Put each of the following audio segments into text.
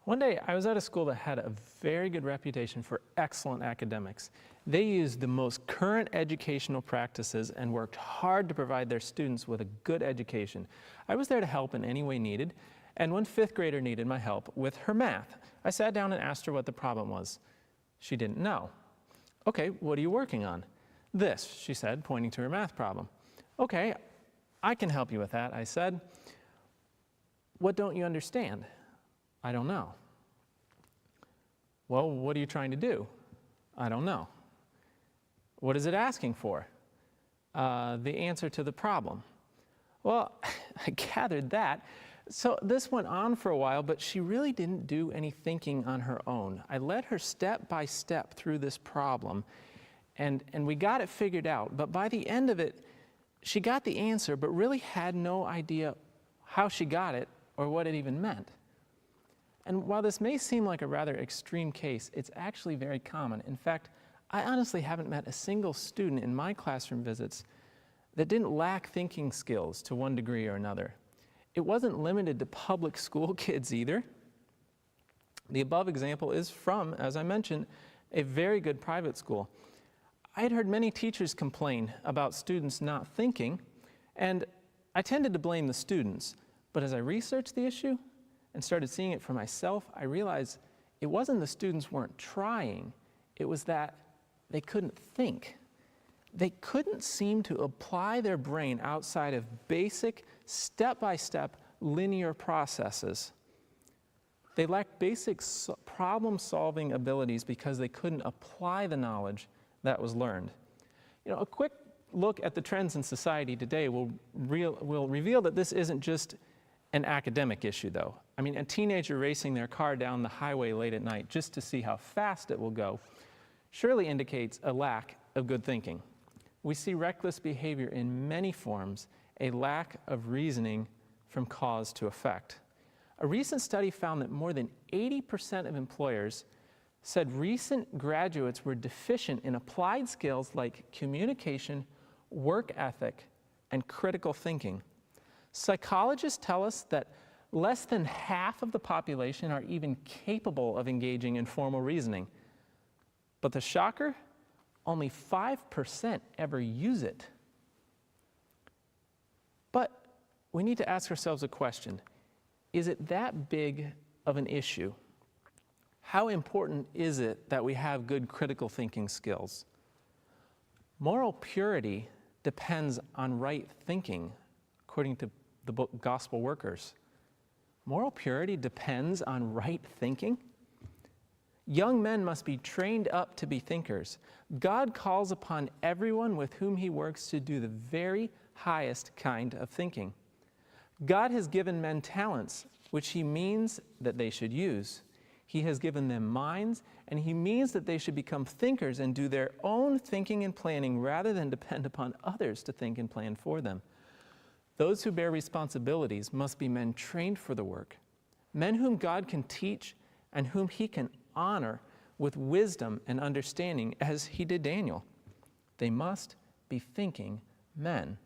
One day, I was at a school that had a very good reputation for excellent academics. They used the most current educational practices and worked hard to provide their students with a good education. I was there to help in any way needed, and one fifth grader needed my help with her math. I sat down and asked her what the problem was. She didn't know. Okay, what are you working on? This, she said, pointing to her math problem. Okay, I can help you with that, I said. What don't you understand? I don't know. Well, what are you trying to do? I don't know. What is it asking for? The answer to the problem. Well, I gathered that. So this went on for a while, but she really didn't do any thinking on her own. I led her step by step through this problem, and we got it figured out. But by the end of it, she got the answer, but really had no idea how she got it or what it even meant. And while this may seem like a rather extreme case, it's actually very common. In fact, I honestly haven't met a single student in my classroom visits that didn't lack thinking skills to one degree or another. It wasn't limited to public school kids either. The above example is from, as I mentioned, a very good private school. I had heard many teachers complain about students not thinking, and I tended to blame the students. But as I researched the issue and started seeing it for myself, I realized it wasn't the students weren't trying, it was that they couldn't think. They couldn't seem to apply their brain outside of basic, step-by-step, linear processes. They lacked basic problem-solving abilities because they couldn't apply the knowledge that was learned. You know, a quick look at the trends in society today will reveal that this isn't just an academic issue, though. I mean, a teenager racing their car down the highway late at night just to see how fast it will go surely indicates a lack of good thinking. We see reckless behavior in many forms, a lack of reasoning from cause to effect. A recent study found that more than 80% of employers said recent graduates were deficient in applied skills like communication, work ethic, and critical thinking. Psychologists tell us that less than half of the population are even capable of engaging in formal reasoning. But the shocker, only 5% ever use it. But we need to ask ourselves a question. Is it that big of an issue? How important is it that we have good critical thinking skills? Moral purity depends on right thinking, according to the book Gospel Workers. Moral purity depends on right thinking? Young men must be trained up to be thinkers. God calls upon everyone with whom he works to do the very highest kind of thinking. God has given men talents, which he means that they should use. He has given them minds, and he means that they should become thinkers and do their own thinking and planning rather than depend upon others to think and plan for them. Those who bear responsibilities must be men trained for the work, men whom God can teach and whom he can honor with wisdom and understanding, as he did Daniel. They must be thinking men.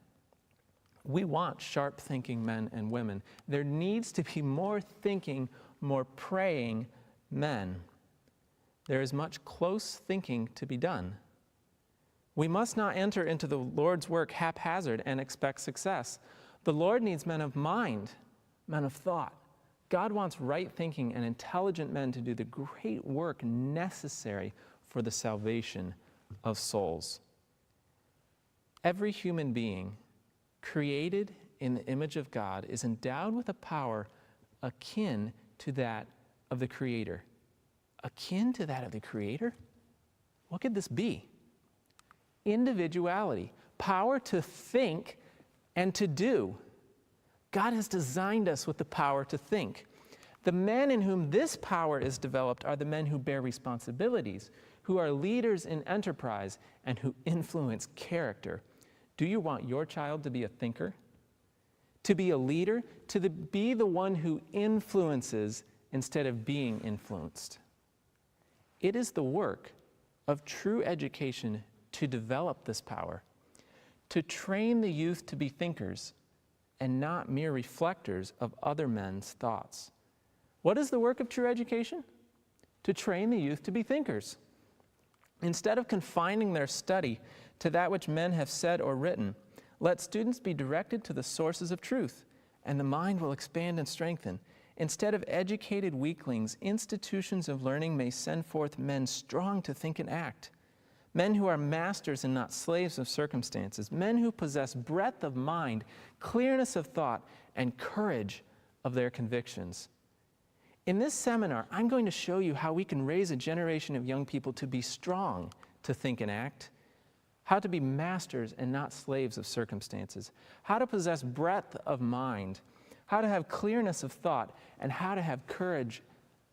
We want sharp thinking men and women. There needs to be more thinking, more praying men. There is much close thinking to be done. We must not enter into the Lord's work haphazard and expect success. The Lord needs men of mind, men of thought. God wants right thinking and intelligent men to do the great work necessary for the salvation of souls. Every human being created in the image of God is endowed with a power akin to that of the Creator. Akin to that of the Creator? What could this be? Individuality, power to think and to do. God has designed us with the power to think. The men in whom this power is developed are the men who bear responsibilities, who are leaders in enterprise, and who influence character. Do you want your child to be a thinker? To be a leader? Be the one who influences instead of being influenced? It is the work of true education to develop this power, to train the youth to be thinkers and not mere reflectors of other men's thoughts. What is the work of true education? To train the youth to be thinkers. Instead of confining their study to that which men have said or written, let students be directed to the sources of truth, and the mind will expand and strengthen. Instead of educated weaklings, institutions of learning may send forth men strong to think and act, men who are masters and not slaves of circumstances, men who possess breadth of mind, clearness of thought, and courage of their convictions. In this seminar, I'm going to show you how we can raise a generation of young people to be strong to think and act, how to be masters and not slaves of circumstances, how to possess breadth of mind, how to have clearness of thought, and how to have courage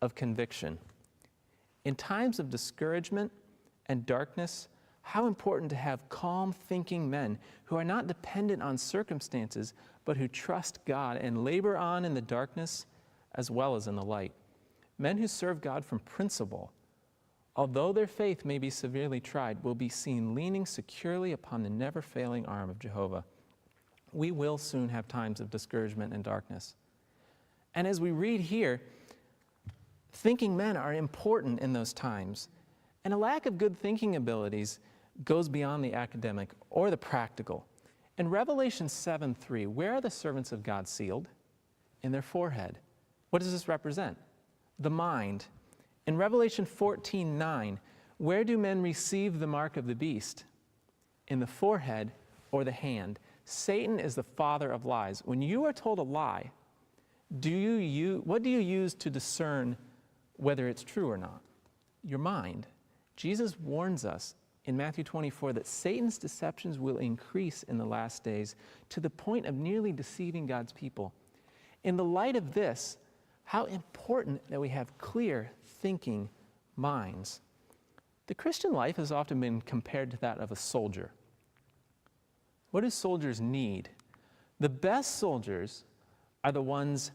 of conviction. In times of discouragement and darkness, how important to have calm thinking men who are not dependent on circumstances, but who trust God and labor on in the darkness as well as in the light. Men who serve God from principle, although their faith may be severely tried, will be seen leaning securely upon the never-failing arm of Jehovah. We will soon have times of discouragement and darkness. And as we read here, thinking men are important in those times. And a lack of good thinking abilities goes beyond the academic or the practical. In Revelation 7:3, where are the servants of God sealed? In their forehead. What does this represent? The mind. In Revelation 14:9, where do men receive the mark of the beast? In the forehead or the hand. Satan is the father of lies. When you are told a lie, what do you use to discern whether it's true or not? Your mind. Jesus warns us in Matthew 24 that Satan's deceptions will increase in the last days to the point of nearly deceiving God's people. In the light of this, how important that we have clear thinking minds. The Christian life has often been compared to that of a soldier. What do soldiers need? The best soldiers are the ones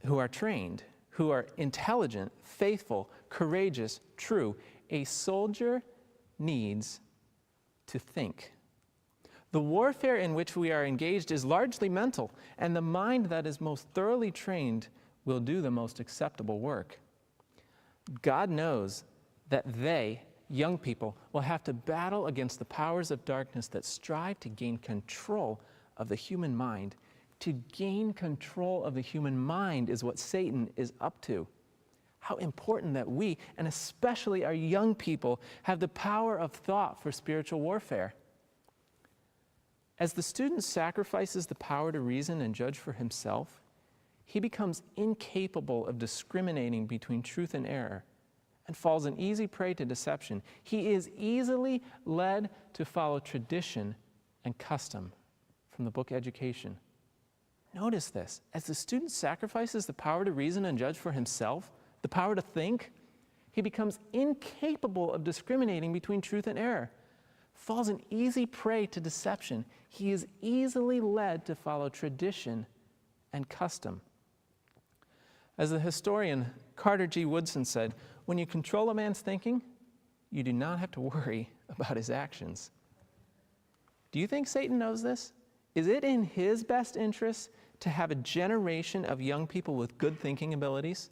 who are trained, who are intelligent, faithful, courageous, true. A soldier needs to think. The warfare in which we are engaged is largely mental, and the mind that is most thoroughly trained will do the most acceptable work. God knows that they, young people, will have to battle against the powers of darkness that strive to gain control of the human mind. To gain control of the human mind is what Satan is up to. How important that we, and especially our young people, have the power of thought for spiritual warfare. As the student sacrifices the power to reason and judge for himself, he becomes incapable of discriminating between truth and error and falls an easy prey to deception. He is easily led to follow tradition and custom from the book Education. Notice this. As the student sacrifices the power to reason and judge for himself, the power to think, he becomes incapable of discriminating between truth and error, falls an easy prey to deception. He is easily led to follow tradition and custom. As the historian Carter G. Woodson said, when you control a man's thinking, you do not have to worry about his actions. Do you think Satan knows this? Is it in his best interest to have a generation of young people with good thinking abilities?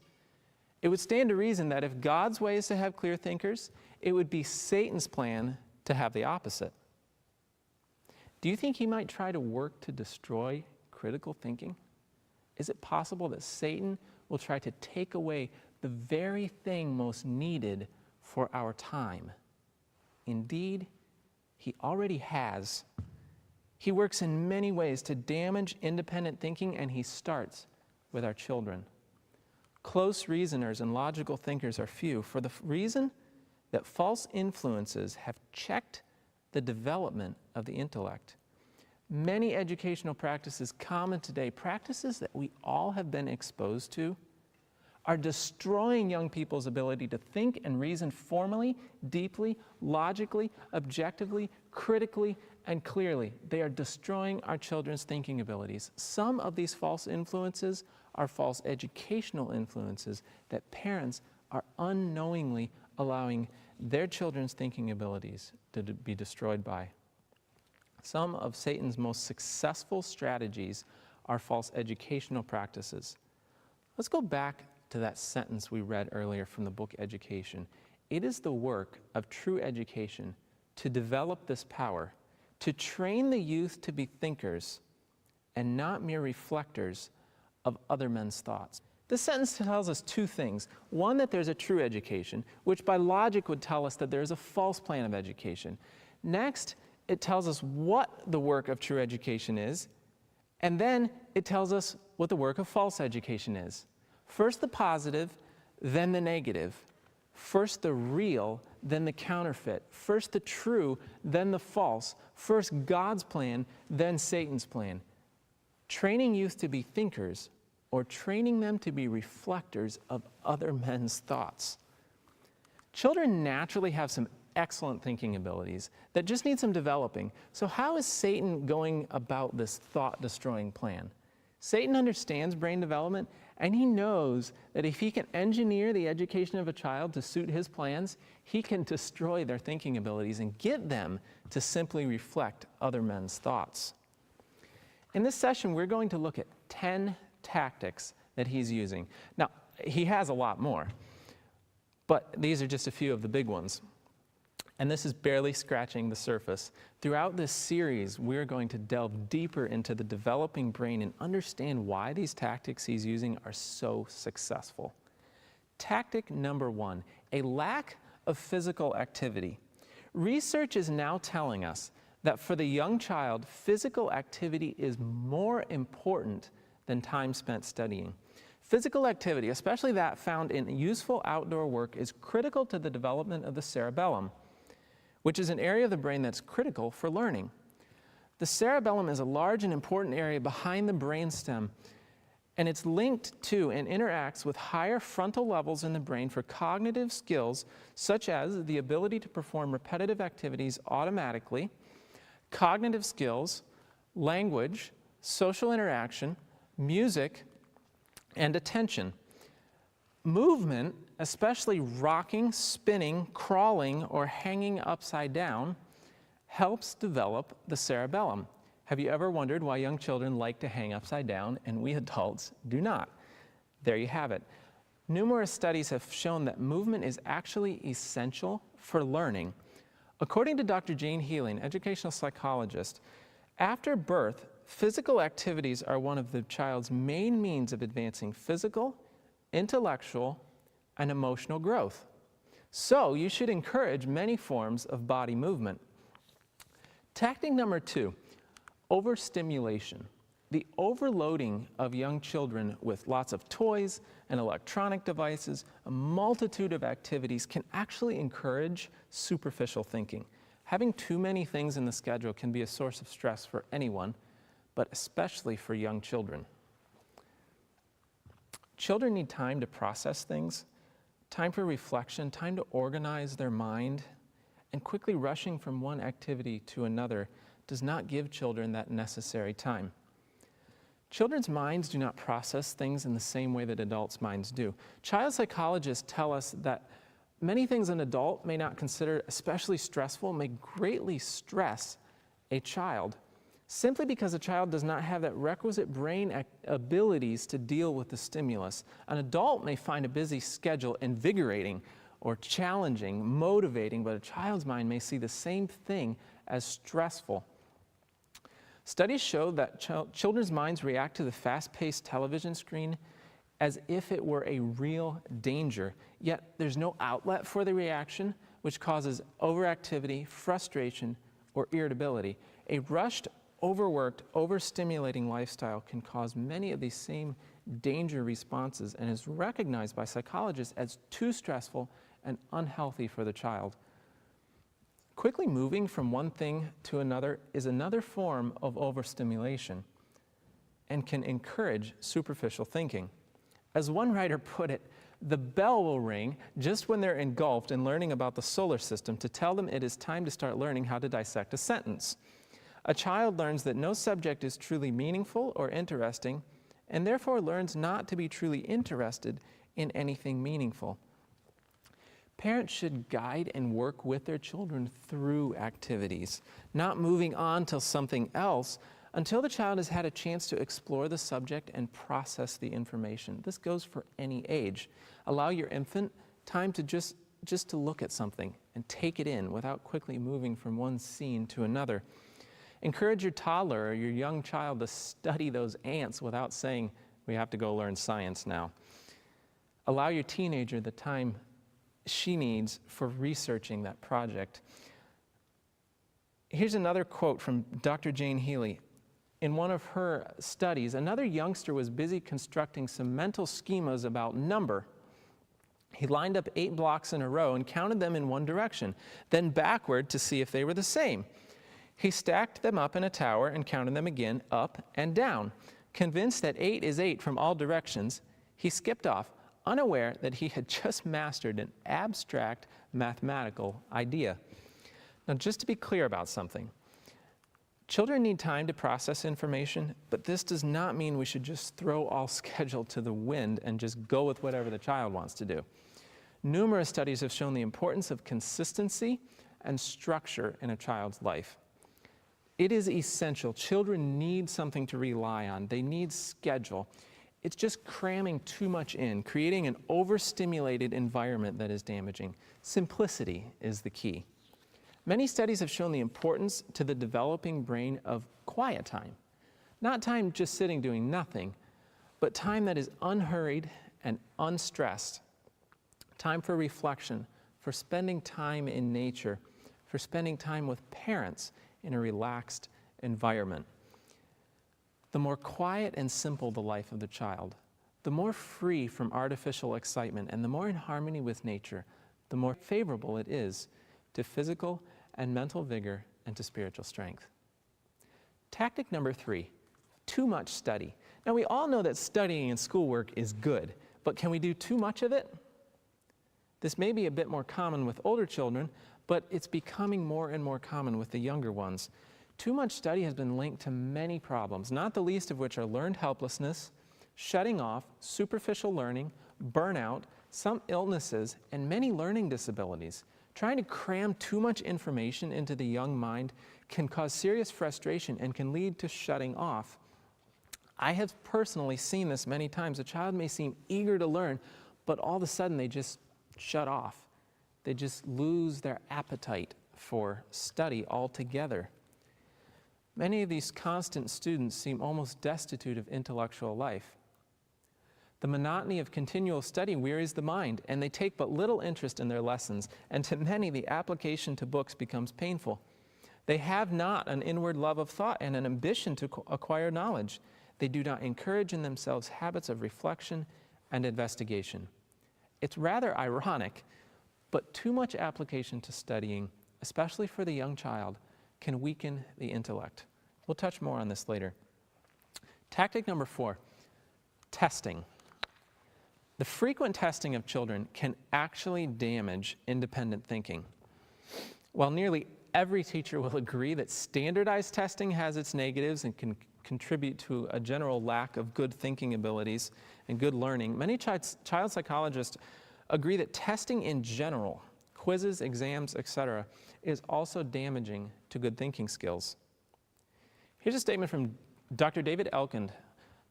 It would stand to reason that if God's way is to have clear thinkers, it would be Satan's plan to have the opposite. Do you think he might try to work to destroy critical thinking? Is it possible that Satan will try to take away the very thing most needed for our time? Indeed, he already has. He works in many ways to damage independent thinking, and he starts with our children. Close reasoners and logical thinkers are few for the reason that false influences have checked the development of the intellect. Many educational practices common today, practices that we all have been exposed to, are destroying young people's ability to think and reason formally, deeply, logically, objectively, critically, and clearly. They are destroying our children's thinking abilities. Some of these false influences are false educational influences that parents are unknowingly allowing their children's thinking abilities to be destroyed by. Some of Satan's most successful strategies are false educational practices. Let's go back to that sentence we read earlier from the book Education. It is the work of true education to develop this power, to train the youth to be thinkers and not mere reflectors of other men's thoughts. This sentence tells us two things. One, that there's a true education, which by logic would tell us that there's a false plan of education. Next, it tells us what the work of true education is, and then it tells us what the work of false education is. First the positive, then the negative. First the real, then the counterfeit. First the true, then the false. First God's plan, then Satan's plan. Training youth to be thinkers, or training them to be reflectors of other men's thoughts. Children naturally have some excellent thinking abilities that just need some developing. So how is Satan going about this thought-destroying plan? Satan understands brain development, and he knows that if he can engineer the education of a child to suit his plans, he can destroy their thinking abilities and get them to simply reflect other men's thoughts. In this session, we're going to look at 10 tactics that he's using. Now, he has a lot more, but these are just a few of the big ones. And this is barely scratching the surface. Throughout this series, we're going to delve deeper into the developing brain and understand why these tactics he's using are so successful. Tactic number 1, a lack of physical activity. Research is now telling us that for the young child, physical activity is more important than time spent studying. Physical activity, especially that found in useful outdoor work, is critical to the development of the cerebellum, which is an area of the brain that's critical for learning. The cerebellum is a large and important area behind the brainstem, and it's linked to and interacts with higher frontal levels in the brain for cognitive skills, such as the ability to perform repetitive activities automatically, cognitive skills, language, social interaction, music, and attention. Movement, especially rocking, spinning, crawling, or hanging upside down, helps develop the cerebellum. Have you ever wondered why young children like to hang upside down and we adults do not? There you have it. Numerous studies have shown that movement is actually essential for learning. According to Dr. Jane Healy, an educational psychologist, after birth, physical activities are one of the child's main means of advancing physical, intellectual, and emotional growth. So you should encourage many forms of body movement. Tactic number 2, overstimulation. The overloading of young children with lots of toys and electronic devices, a multitude of activities, can actually encourage superficial thinking. Having too many things in the schedule can be a source of stress for anyone, but especially for young children. Children need time to process things, time for reflection, time to organize their mind, and quickly rushing from one activity to another does not give children that necessary time. Children's minds do not process things in the same way that adults' minds do. Child psychologists tell us that many things an adult may not consider especially stressful may greatly stress a child, simply because a child does not have that requisite brain abilities to deal with the stimulus. An adult may find a busy schedule invigorating or challenging, motivating, but a child's mind may see the same thing as stressful. Studies show that children's minds react to the fast-paced television screen as if it were a real danger, yet there's no outlet for the reaction, which causes overactivity, frustration, or irritability. A rushed, overworked, overstimulating lifestyle can cause many of these same danger responses and is recognized by psychologists as too stressful and unhealthy for the child. Quickly moving from one thing to another is another form of overstimulation and can encourage superficial thinking. As one writer put it, the bell will ring just when they're engulfed in learning about the solar system to tell them it is time to start learning how to dissect a sentence. A child learns that no subject is truly meaningful or interesting, and therefore learns not to be truly interested in anything meaningful. Parents should guide and work with their children through activities, not moving on to something else until the child has had a chance to explore the subject and process the information. This goes for any age. Allow your infant time to just to look at something and take it in without quickly moving from one scene to another. Encourage your toddler or your young child to study those ants without saying, we have to go learn science now. Allow your teenager the time she needs for researching that project. Here's another quote from Dr. Jane Healy. In one of her studies, another youngster was busy constructing some mental schemas about number. He lined up 8 blocks in a row and counted them in one direction, then backward to see if they were the same. He stacked them up in a tower and counted them again up and down. Convinced that 8 is 8 from all directions, he skipped off, unaware that he had just mastered an abstract mathematical idea. Now, just to be clear about something, children need time to process information, but this does not mean we should just throw all schedule to the wind and just go with whatever the child wants to do. Numerous studies have shown the importance of consistency and structure in a child's life. It is essential. Children need something to rely on. They need schedule. It's just cramming too much in, creating an overstimulated environment that is damaging. Simplicity is the key. Many studies have shown the importance to the developing brain of quiet time. Not time just sitting doing nothing, but time that is unhurried and unstressed. Time for reflection, for spending time in nature, for spending time with parents in a relaxed environment. The more quiet and simple the life of the child, the more free from artificial excitement and the more in harmony with nature, the more favorable it is to physical and mental vigor and to spiritual strength. Tactic number 3, too much study. Now, we all know that studying and schoolwork is good, but can we do too much of it? This may be a bit more common with older children, but it's becoming more and more common with the younger ones. Too much study has been linked to many problems, not the least of which are learned helplessness, shutting off, superficial learning, burnout, some illnesses, and many learning disabilities. Trying to cram too much information into the young mind can cause serious frustration and can lead to shutting off. I have personally seen this many times. A child may seem eager to learn, but all of a sudden they just shut off. They just lose their appetite for study altogether. Many of these constant students seem almost destitute of intellectual life. The monotony of continual study wearies the mind, and they take but little interest in their lessons, and to many the application to books becomes painful. They have not an inward love of thought and an ambition to acquire knowledge. They do not encourage in themselves habits of reflection and investigation. It's rather ironic, but too much application to studying, especially for the young child, can weaken the intellect. We'll touch more on this later. Tactic number 4, testing. The frequent testing of children can actually damage independent thinking. While nearly every teacher will agree that standardized testing has its negatives and can contribute to a general lack of good thinking abilities and good learning, many child psychologists agree that testing in general, quizzes, exams, etc., is also damaging to good thinking skills. Here's a statement from Dr. David Elkind,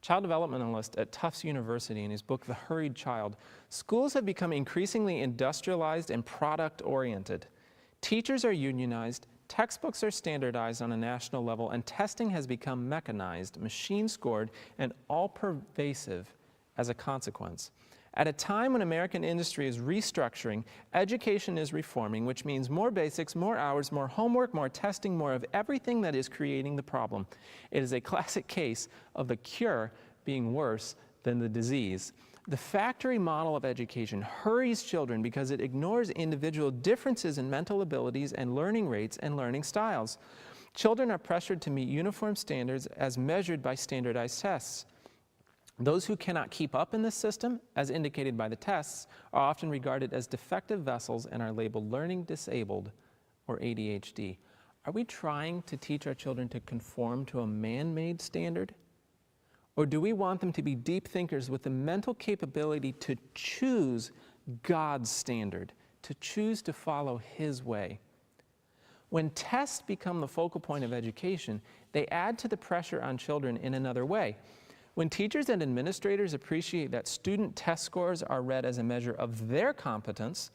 child developmentalist at Tufts University, in his book, The Hurried Child. Schools have become increasingly industrialized and product-oriented. Teachers are unionized, textbooks are standardized on a national level, and testing has become mechanized, machine-scored, and all-pervasive as a consequence. At a time when American industry is restructuring, education is reforming, which means more basics, more hours, more homework, more testing, more of everything that is creating the problem. It is a classic case of the cure being worse than the disease. The factory model of education hurries children because it ignores individual differences in mental abilities and learning rates and learning styles. Children are pressured to meet uniform standards as measured by standardized tests. Those who cannot keep up in this system, as indicated by the tests, are often regarded as defective vessels and are labeled learning disabled or ADHD. Are we trying to teach our children to conform to a man-made standard? Or do we want them to be deep thinkers with the mental capability to choose God's standard, to choose to follow His way? When tests become the focal point of education, they add to the pressure on children in another way. When teachers and administrators appreciate that student test scores are read as a measure of their competence,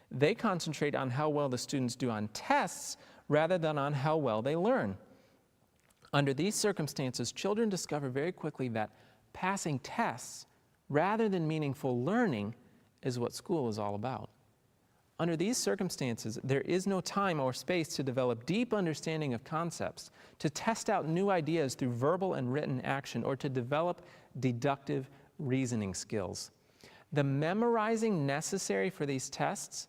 they concentrate on how well the students do on tests rather than on how well they learn. Under these circumstances, children discover very quickly that passing tests rather than meaningful learning is what school is all about. Under these circumstances, there is no time or space to develop deep understanding of concepts, to test out new ideas through verbal and written action, or to develop deductive reasoning skills. The memorizing necessary for these tests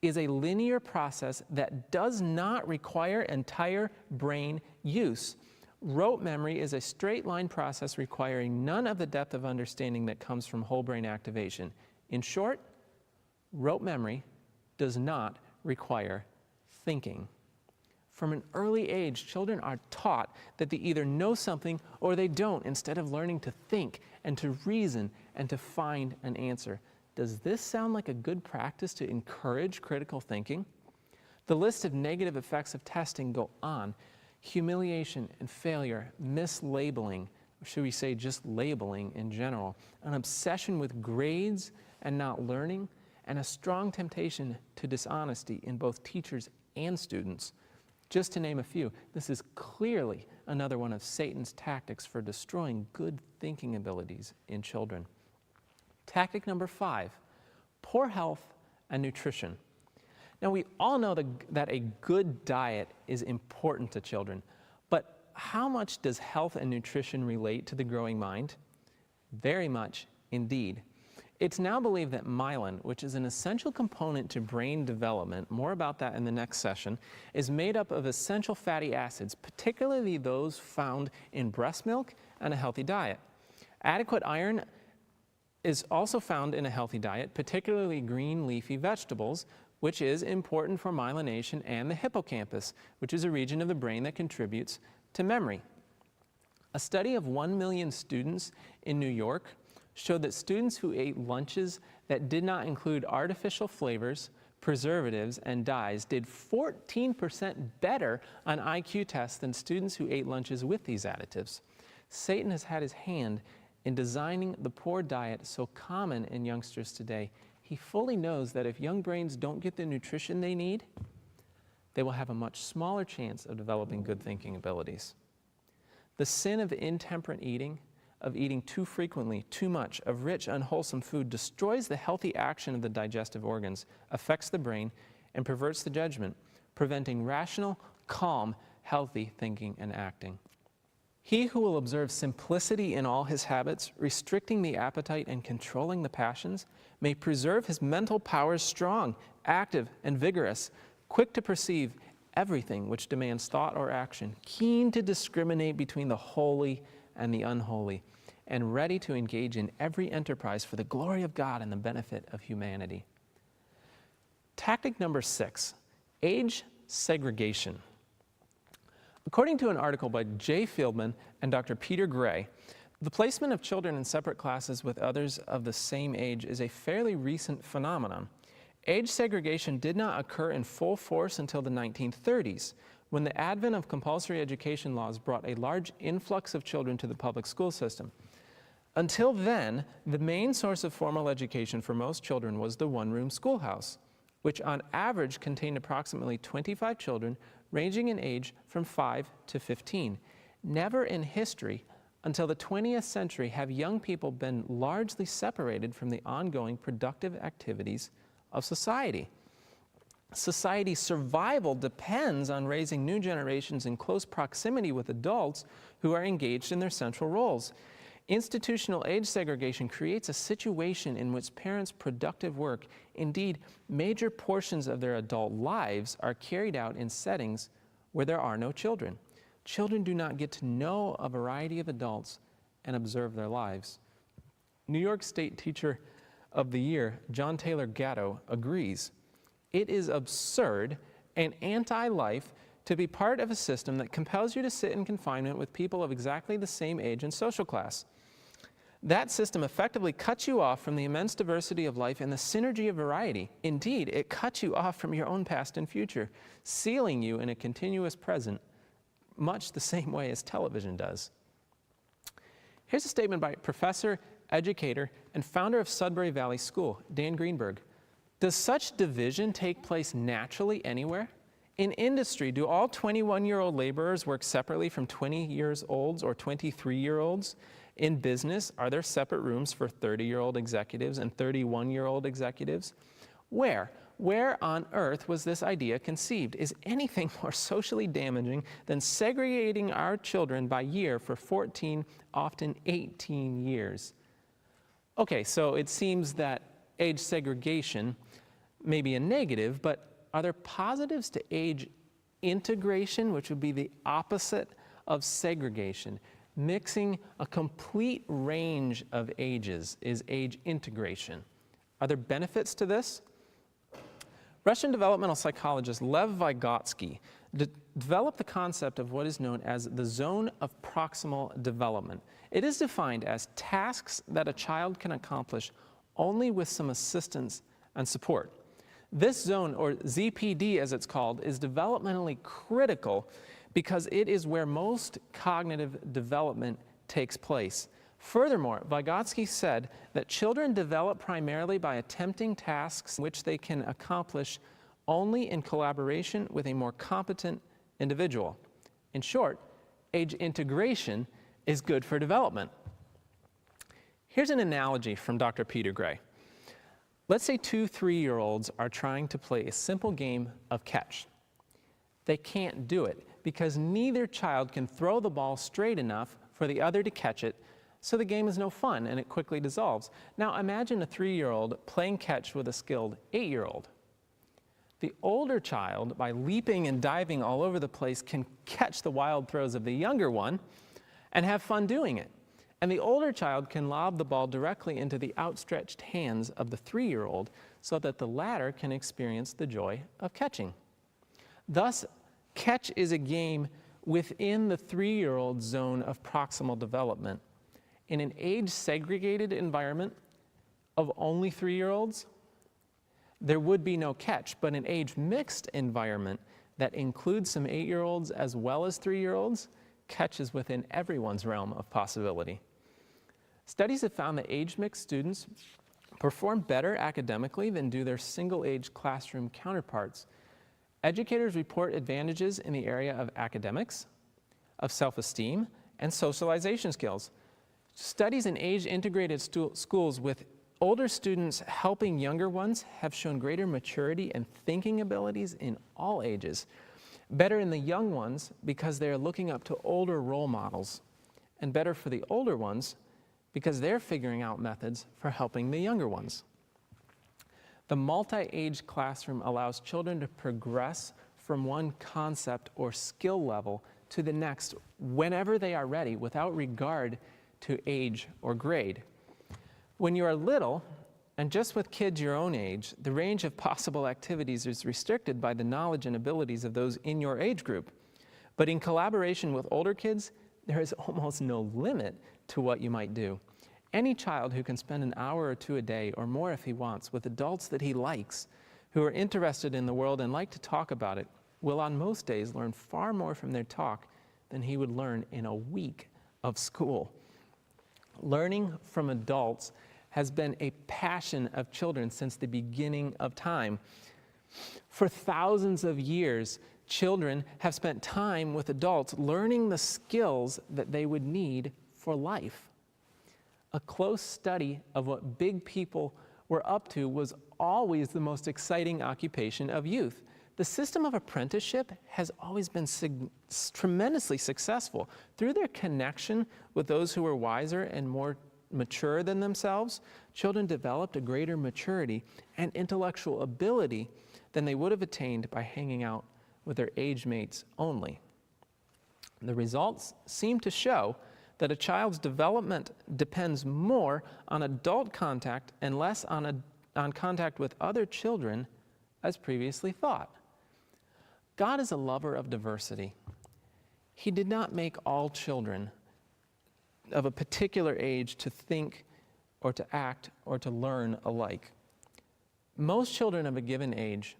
is a linear process that does not require entire brain use. Rote memory is a straight line process requiring none of the depth of understanding that comes from whole brain activation. In short, rote memory does not require thinking. From an early age, children are taught that they either know something or they don't, instead of learning to think and to reason and to find an answer. Does this sound like a good practice to encourage critical thinking? The list of negative effects of testing go on. Humiliation and failure, mislabeling, or should we say just labeling in general, an obsession with grades and not learning, and a strong temptation to dishonesty in both teachers and students. Just to name a few, this is clearly another one of Satan's tactics for destroying good thinking abilities in children. Tactic number 5, poor health and nutrition. Now, we all know that a good diet is important to children, but how much does health and nutrition relate to the growing mind? Very much indeed. It's now believed that myelin, which is an essential component to brain development, more about that in the next session, is made up of essential fatty acids, particularly those found in breast milk and a healthy diet. Adequate iron is also found in a healthy diet, particularly green leafy vegetables, which is important for myelination, and the hippocampus, which is a region of the brain that contributes to memory. A study of 1 million students in New York showed that students who ate lunches that did not include artificial flavors, preservatives, and dyes did 14% better on IQ tests than students who ate lunches with these additives. Satan has had his hand in designing the poor diet so common in youngsters today. He fully knows that if young brains don't get the nutrition they need, they will have a much smaller chance of developing good thinking abilities. The sin of intemperate eating, of eating too frequently, too much, of rich, unwholesome food, destroys the healthy action of the digestive organs, affects the brain, and perverts the judgment, preventing rational, calm, healthy thinking and acting. He who will observe simplicity in all his habits, restricting the appetite and controlling the passions, may preserve his mental powers strong, active, and vigorous, quick to perceive everything which demands thought or action, keen to discriminate between the holy and the unholy, and ready to engage in every enterprise for the glory of God and the benefit of humanity. Tactic number 6, age segregation. According to an article by Jay Fieldman and Dr. Peter Gray, the placement of children in separate classes with others of the same age is a fairly recent phenomenon. Age segregation did not occur in full force until the 1930s, when the advent of compulsory education laws brought a large influx of children to the public school system. Until then, the main source of formal education for most children was the one-room schoolhouse, which on average contained approximately 25 children ranging in age from 5 to 15. Never in history until the 20th century have young people been largely separated from the ongoing productive activities of society. Society's survival depends on raising new generations in close proximity with adults who are engaged in their central roles. Institutional age segregation creates a situation in which parents' productive work, indeed major portions of their adult lives, are carried out in settings where there are no children. Children do not get to know a variety of adults and observe their lives. New York State Teacher of the Year, John Taylor Gatto, agrees. It is absurd and anti-life to be part of a system that compels you to sit in confinement with people of exactly the same age and social class. That system effectively cuts you off from the immense diversity of life and the synergy of variety. Indeed, it cuts you off from your own past and future, sealing you in a continuous present, much the same way as television does. Here's a statement by professor, educator, and founder of Sudbury Valley School, Dan Greenberg. Does such division take place naturally anywhere? In industry, do all 21-year-old laborers work separately from 20-year-olds or 23-year-olds? In business, are there separate rooms for 30-year-old executives and 31-year-old executives? Where on earth was this idea conceived? Is anything more socially damaging than segregating our children by year for 14, often 18 years? Okay, so it seems that age segregation may be a negative, but are there positives to age integration, which would be the opposite of segregation? Mixing a complete range of ages is age integration. Are there benefits to this? Russian developmental psychologist Lev Vygotsky developed the concept of what is known as the zone of proximal development. It is defined as tasks that a child can accomplish only with some assistance and support. This zone, or ZPD as it's called, is developmentally critical because it is where most cognitive development takes place. Furthermore, Vygotsky said that children develop primarily by attempting tasks which they can accomplish only in collaboration with a more competent individual. In short, age integration is good for development. Here's an analogy from Dr. Peter Gray. Let's say 2 3-year-olds are trying to play a simple game of catch. They can't do it because neither child can throw the ball straight enough for the other to catch it, so the game is no fun and it quickly dissolves. Now imagine a 3-year-old playing catch with a skilled 8-year-old. The older child, by leaping and diving all over the place, can catch the wild throws of the younger one and have fun doing it. And the older child can lob the ball directly into the outstretched hands of the 3-year-old so that the latter can experience the joy of catching. Thus, catch is a game within the 3-year-old zone of proximal development. In an age-segregated environment of only 3-year-olds, there would be no catch, but an age-mixed environment that includes some 8-year-olds as well as 3-year-olds, catch is within everyone's realm of possibility. Studies have found that age-mixed students perform better academically than do their single-age classroom counterparts. Educators report advantages in the area of academics, of self-esteem, and socialization skills. Studies in age-integrated schools with older students helping younger ones have shown greater maturity and thinking abilities in all ages. Better in the young ones because they are looking up to older role models, and better for the older ones because they're figuring out methods for helping the younger ones. The multi-age classroom allows children to progress from one concept or skill level to the next whenever they are ready without regard to age or grade. When you are little, and just with kids your own age, the range of possible activities is restricted by the knowledge and abilities of those in your age group. But in collaboration with older kids, there is almost no limit to what you might do. Any child who can spend an hour or 2 a day, or more if he wants, with adults that he likes, who are interested in the world and like to talk about it, will on most days learn far more from their talk than he would learn in a week of school. Learning from adults has been a passion of children since the beginning of time. For thousands of years, children have spent time with adults learning the skills that they would need for life. A close study of what big people were up to was always the most exciting occupation of youth. The system of apprenticeship has always been tremendously successful. Through their connection with those who were wiser and more mature than themselves, children developed a greater maturity and intellectual ability than they would have attained by hanging out with their age mates only. The results seem to show that a child's development depends more on adult contact and less on contact with other children as previously thought. God is a lover of diversity. He did not make all children of a particular age to think or to act or to learn alike. Most children of a given age,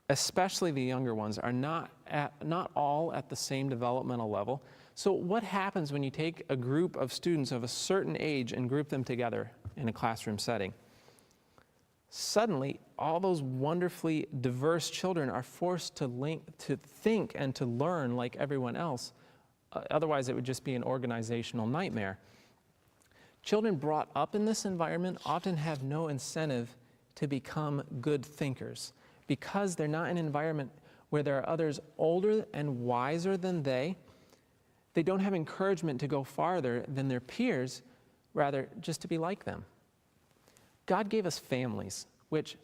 especially the younger ones, are not all at the same developmental level. So what happens when you take a group of students of a certain age and group them together in a classroom setting? Suddenly, all those wonderfully diverse children are forced to think and to learn like everyone else. Otherwise, it would just be an organizational nightmare. Children brought up in this environment often have no incentive to become good thinkers because they're not in an environment where there are others older and wiser than they. They don't have encouragement to go farther than their peers, rather just to be like them. God gave us families, which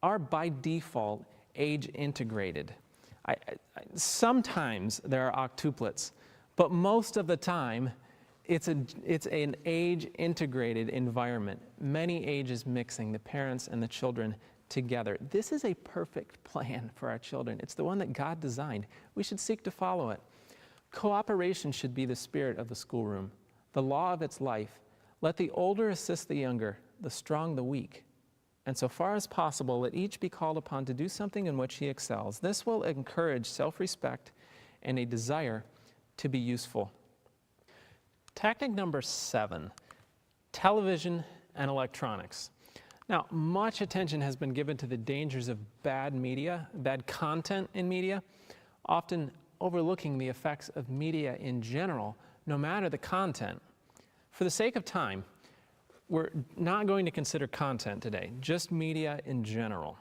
are by default age integrated. Sometimes there are octuplets, but most of the time it's an age integrated environment. Many ages mixing, the parents and the children together. This is a perfect plan for our children. It's the one that God designed. We should seek to follow it. Cooperation should be the spirit of the schoolroom, the law of its life. Let the older assist the younger, the strong the weak. And so far as possible, let each be called upon to do something in which he excels. This will encourage self-respect and a desire to be useful. Tactic number 7, television and electronics. Now, much attention has been given to the dangers of bad media, bad content in media, often overlooking the effects of media in general, no matter the content. For the sake of time, we're not going to consider content today, just media in general.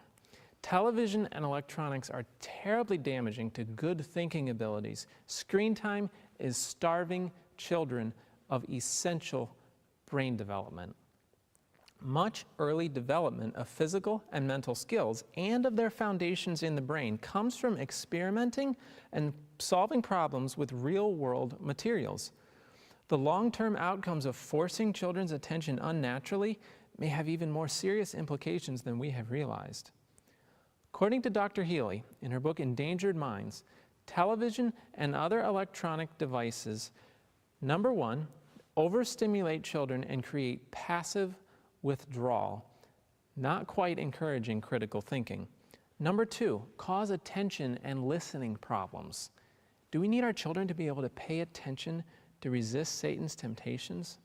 Television and electronics are terribly damaging to good thinking abilities. Screen time is starving children of essential brain development. Much early development of physical and mental skills and of their foundations in the brain comes from experimenting and solving problems with real-world materials. The long-term outcomes of forcing children's attention unnaturally may have even more serious implications than we have realized. According to Dr. Healy, in her book Endangered Minds, television and other electronic devices, number 1, overstimulate children and create passive withdrawal, not quite encouraging critical thinking. Number 2, cause attention and listening problems. Do we need our children to be able to pay attention to resist Satan's temptations?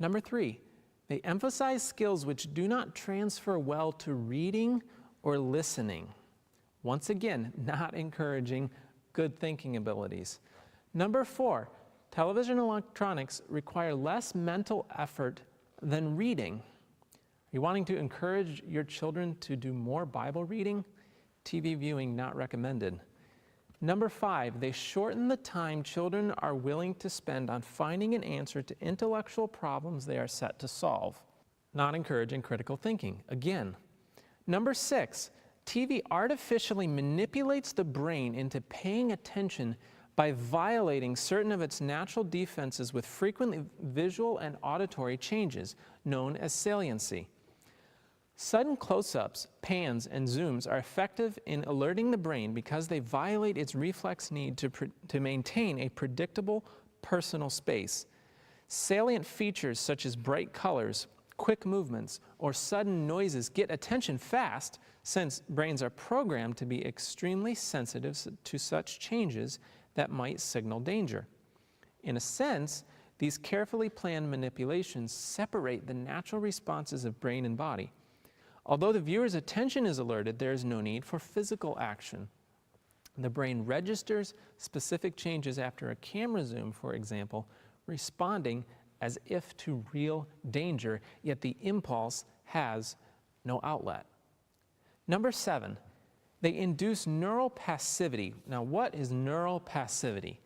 Number 3, they emphasize skills which do not transfer well to reading or listening. Once again, not encouraging good thinking abilities. Number 4, television and electronics require less mental effort than reading. Are you wanting to encourage your children to do more Bible reading? TV viewing not recommended. Number 5, they shorten the time children are willing to spend on finding an answer to intellectual problems they are set to solve. Not encouraging critical thinking, again. Number 6, TV artificially manipulates the brain into paying attention by violating certain of its natural defenses with frequently visual and auditory changes, known as saliency. Sudden close-ups, pans, and zooms are effective in alerting the brain because they violate its reflex need to maintain a predictable personal space. Salient features such as bright colors, quick movements, or sudden noises get attention fast, since brains are programmed to be extremely sensitive to such changes that might signal danger. In a sense, these carefully planned manipulations separate the natural responses of brain and body. Although the viewer's attention is alerted, there is no need for physical action. The brain registers specific changes after a camera zoom, for example, responding as if to real danger, yet the impulse has no outlet. Number 7, they induce neural passivity. Now, what is neural passivity?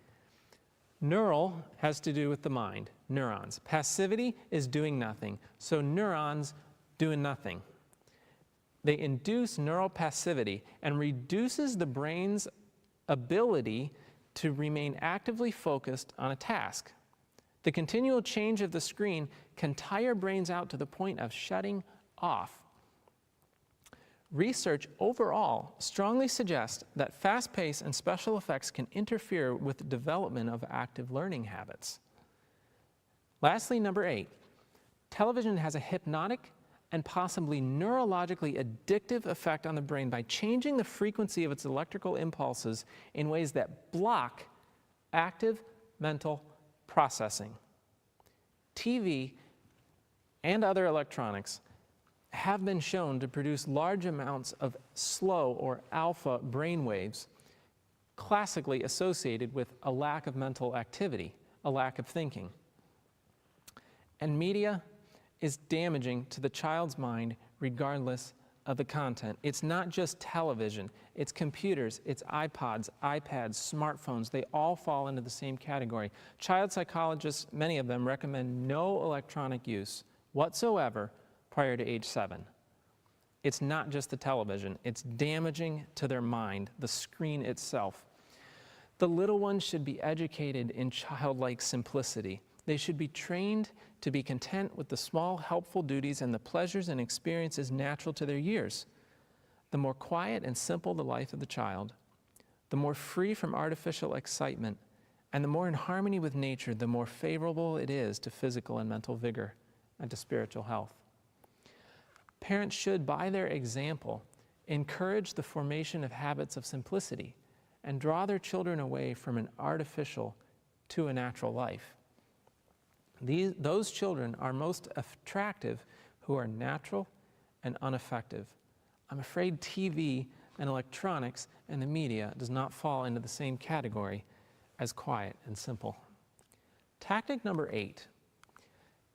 Neural has to do with the mind, neurons. Passivity is doing nothing, so neurons doing nothing. They induce neural passivity and reduces the brain's ability to remain actively focused on a task. The continual change of the screen can tire brains out to the point of shutting off. research overall strongly suggests that fast pace and special effects can interfere with the development of active learning habits. Lastly, number 8, television has a hypnotic and possibly neurologically addictive effect on the brain by changing the frequency of its electrical impulses in ways that block active mental processing. TV and other electronics have been shown to produce large amounts of slow or alpha brainwaves, classically associated with a lack of mental activity, a lack of thinking. And media is damaging to the child's mind regardless of the content. It's not just television, it's computers, it's iPods, iPads, smartphones. They all fall into the same category. Child psychologists, many of them, recommend no electronic use whatsoever prior to age 7. It's not just the television, it's damaging to their mind, the screen itself. The little ones should be educated in childlike simplicity. They should be trained to be content with the small, helpful duties and the pleasures and experiences natural to their years. The more quiet and simple the life of the child, the more free from artificial excitement, and the more in harmony with nature, the more favorable it is to physical and mental vigor and to spiritual health. Parents should, by their example, encourage the formation of habits of simplicity and draw their children away from an artificial to a natural life. Those children are most attractive who are natural and unaffective. I'm afraid TV and electronics and the media does not fall into the same category as quiet and simple. Tactic number 8,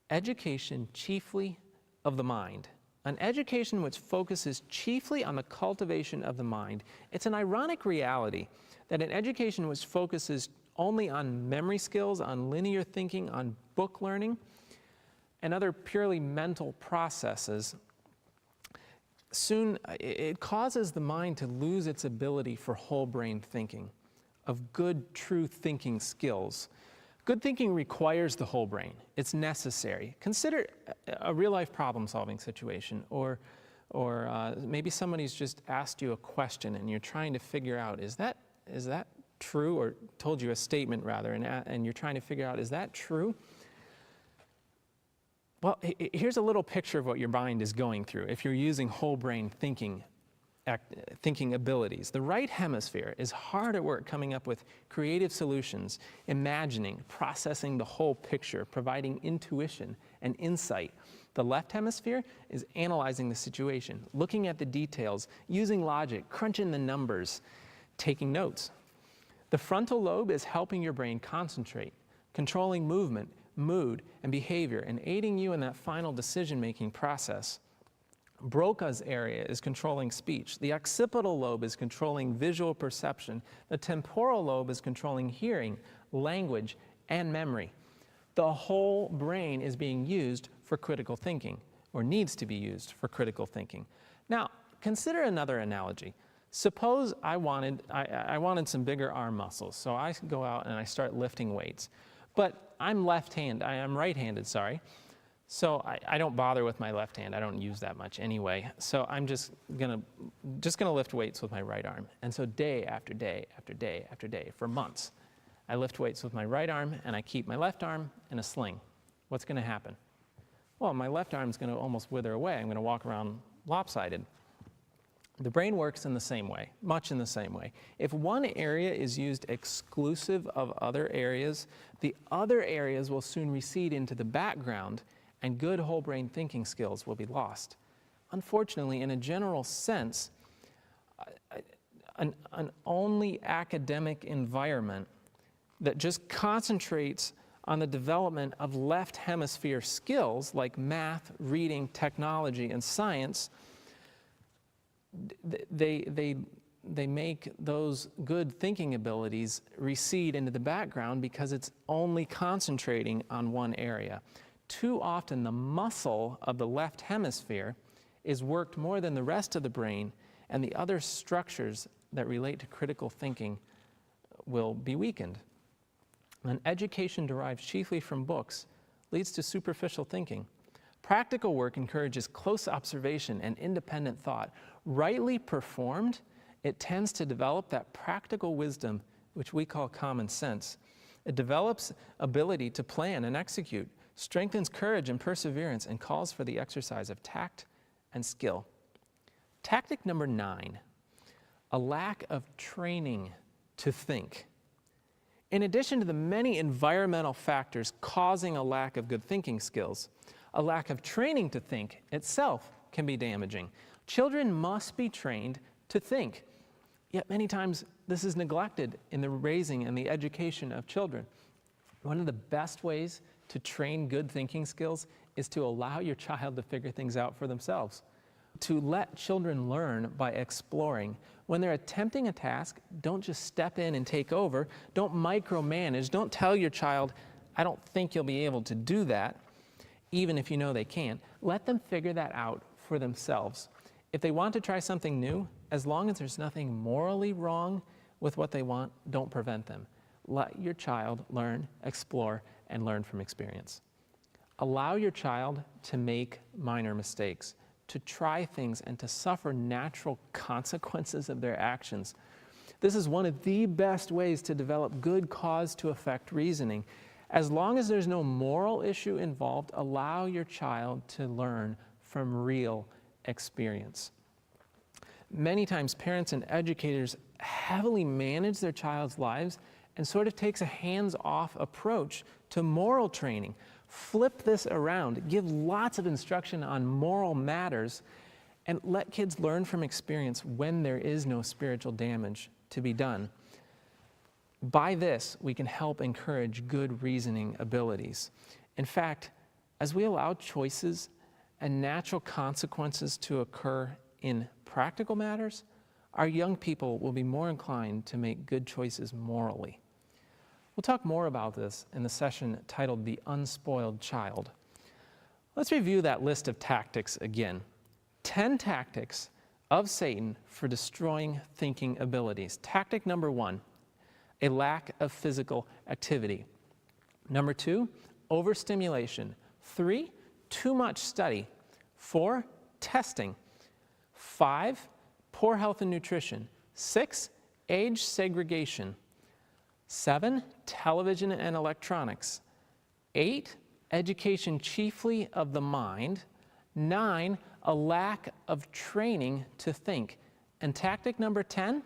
education chiefly of the mind. An education which focuses chiefly on the cultivation of the mind. It's an ironic reality that an education which focuses only on memory skills, on linear thinking, on book learning, and other purely mental processes, soon it causes the mind to lose its ability for whole brain thinking, of good, true thinking skills. Good thinking requires the whole brain. It's necessary. Consider a real-life problem-solving situation, or maybe somebody's just asked you a question and you're trying to figure out, is that true? Or told you a statement, rather, and you're trying to figure out, is that true? Well, here's a little picture of what your mind is going through if you're using whole brain thinking abilities. The right hemisphere is hard at work coming up with creative solutions, imagining, processing the whole picture, providing intuition and insight. The left hemisphere is analyzing the situation, looking at the details, using logic, crunching the numbers, taking notes. The frontal lobe is helping your brain concentrate, controlling movement, mood, and behavior, and aiding you in that final decision-making process. Broca's area is controlling speech. The occipital lobe is controlling visual perception. The temporal lobe is controlling hearing, language, and memory. The whole brain is being used for critical thinking, or needs to be used for critical thinking. Now, consider another analogy. Suppose I wanted some bigger arm muscles, so I go out and I start lifting weights. But I'm right-handed, so I don't bother with my left hand. I don't use that much anyway. So I'm just gonna lift weights with my right arm. And so day after day after day after day for months, I lift weights with my right arm and I keep my left arm in a sling. What's gonna happen? Well, my left arm's gonna almost wither away. I'm gonna walk around lopsided. The brain works in the same way, much in the same way. If one area is used exclusive of other areas, the other areas will soon recede into the background and good whole brain thinking skills will be lost. Unfortunately, in a general sense, an only academic environment that just concentrates on the development of left hemisphere skills like math, reading, technology, and science, they make those good thinking abilities recede into the background because it's only concentrating on one area. Too often the muscle of the left hemisphere is worked more than the rest of the brain, and the other structures that relate to critical thinking will be weakened. An education derived chiefly from books leads to superficial thinking. Practical work encourages close observation and independent thought. Rightly performed, it tends to develop that practical wisdom, which we call common sense. It develops ability to plan and execute, strengthens courage and perseverance, and calls for the exercise of tact and skill. Tactic number 9, a lack of training to think. In addition to the many environmental factors causing a lack of good thinking skills, a lack of training to think itself can be damaging. Children must be trained to think. Yet many times this is neglected in the raising and the education of children. One of the best ways to train good thinking skills is to allow your child to figure things out for themselves. To let children learn by exploring. When they're attempting a task, don't just step in and take over. Don't micromanage. Don't tell your child, I don't think you'll be able to do that, even if you know they can. Let them figure that out for themselves. If they want to try something new, as long as there's nothing morally wrong with what they want, don't prevent them. Let your child learn, explore, and learn from experience. Allow your child to make minor mistakes, to try things, and to suffer natural consequences of their actions. This is one of the best ways to develop good cause to effect reasoning. As long as there's no moral issue involved, allow your child to learn from real experience. Many times parents and educators heavily manage their child's lives and sort of takes a hands-off approach to moral training. Flip this around, give lots of instruction on moral matters, and let kids learn from experience when there is no spiritual damage to be done. By this, we can help encourage good reasoning abilities. In fact, as we allow choices and natural consequences to occur in practical matters, our young people will be more inclined to make good choices morally. We'll talk more about this in the session titled The Unspoiled Child. Let's review that list of tactics again. 10 tactics of Satan for destroying thinking abilities. Tactic number 1, a lack of physical activity. Number 2, overstimulation. 3, too much study. 4, testing. 5, poor health and nutrition. 6, age segregation. 7, television and electronics. 8, education chiefly of the mind. 9, a lack of training to think. And tactic number 10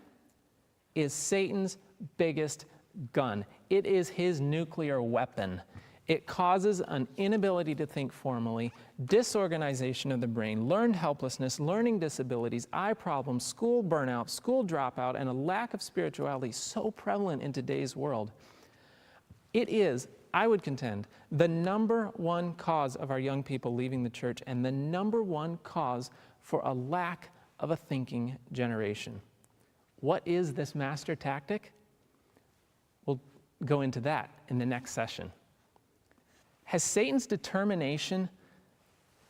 is Satan's biggest gun. It is his nuclear weapon. It causes an inability to think formally, disorganization of the brain, learned helplessness, learning disabilities, eye problems, school burnout, school dropout, and a lack of spirituality so prevalent in today's world. It is, I would contend, the number one cause of our young people leaving the church and the number one cause for a lack of a thinking generation. What is this master tactic? We'll go into that in the next session. Has Satan's determination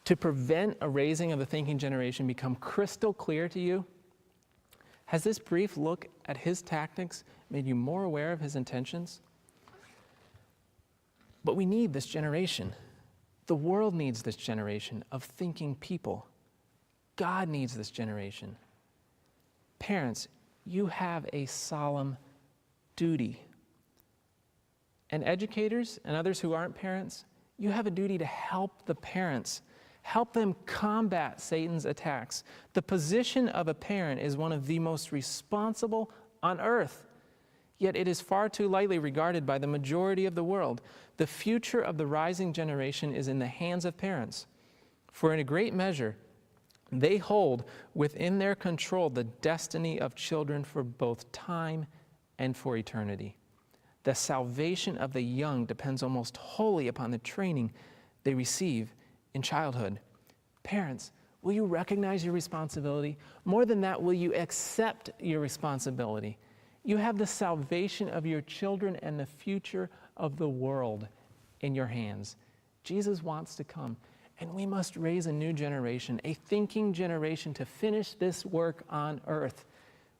to prevent a raising of the thinking generation become crystal clear to you? Has this brief look at his tactics made you more aware of his intentions? But we need this generation. The world needs this generation of thinking people. God needs this generation. Parents, you have a solemn duty. And educators and others who aren't parents, you have a duty to help the parents, help them combat Satan's attacks. The position of a parent is one of the most responsible on earth, yet it is far too lightly regarded by the majority of the world. The future of the rising generation is in the hands of parents, for in a great measure, they hold within their control the destiny of children for both time and for eternity. The salvation of the young depends almost wholly upon the training they receive in childhood. Parents, will you recognize your responsibility? More than that, will you accept your responsibility? You have the salvation of your children and the future of the world in your hands. Jesus wants to come, and we must raise a new generation, a thinking generation to finish this work on earth.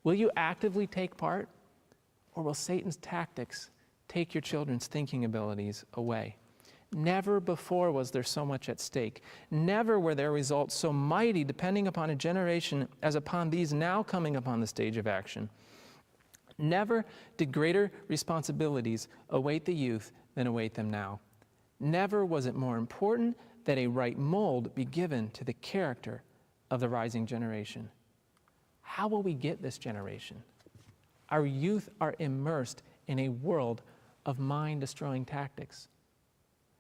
Will you actively take part, or will Satan's tactics take your children's thinking abilities away? Never before was there so much at stake. Never were their results so mighty, depending upon a generation as upon these now coming upon the stage of action. Never did greater responsibilities await the youth than await them now. Never was it more important that a right mold be given to the character of the rising generation. How will we get this generation? Our youth are immersed in a world of mind-destroying tactics.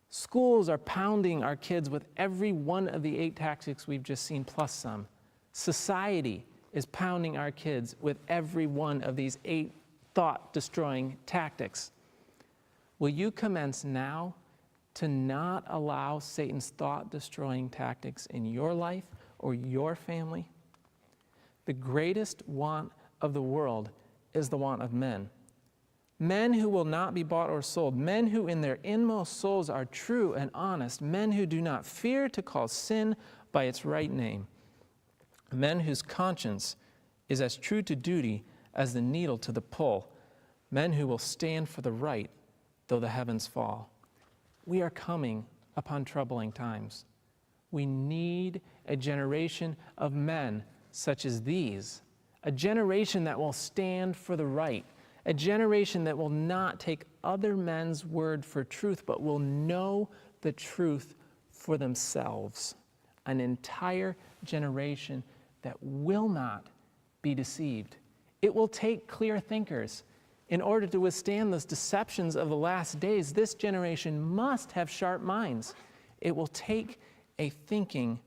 Schools are pounding our kids with every one of the 8 tactics we've just seen, plus some. Society is pounding our kids with every one of these 8 thought-destroying tactics. Will you commence now to not allow Satan's thought-destroying tactics in your life or your family? The greatest want of the world is the want of men. Men who will not be bought or sold, men who in their inmost souls are true and honest, men who do not fear to call sin by its right name, men whose conscience is as true to duty as the needle to the pole, men who will stand for the right though the heavens fall. We are coming upon troubling times. We need a generation of men such as these, a generation that will stand for the right, a generation that will not take other men's word for truth, but will know the truth for themselves. An entire generation that will not be deceived. It will take clear thinkers. In order to withstand those deceptions of the last days, this generation must have sharp minds. It will take a thinking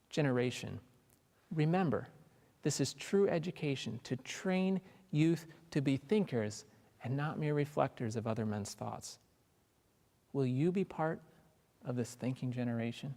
generation. Remember, this is true education, to train youth to be thinkers and not mere reflectors of other men's thoughts. Will you be part of this thinking generation?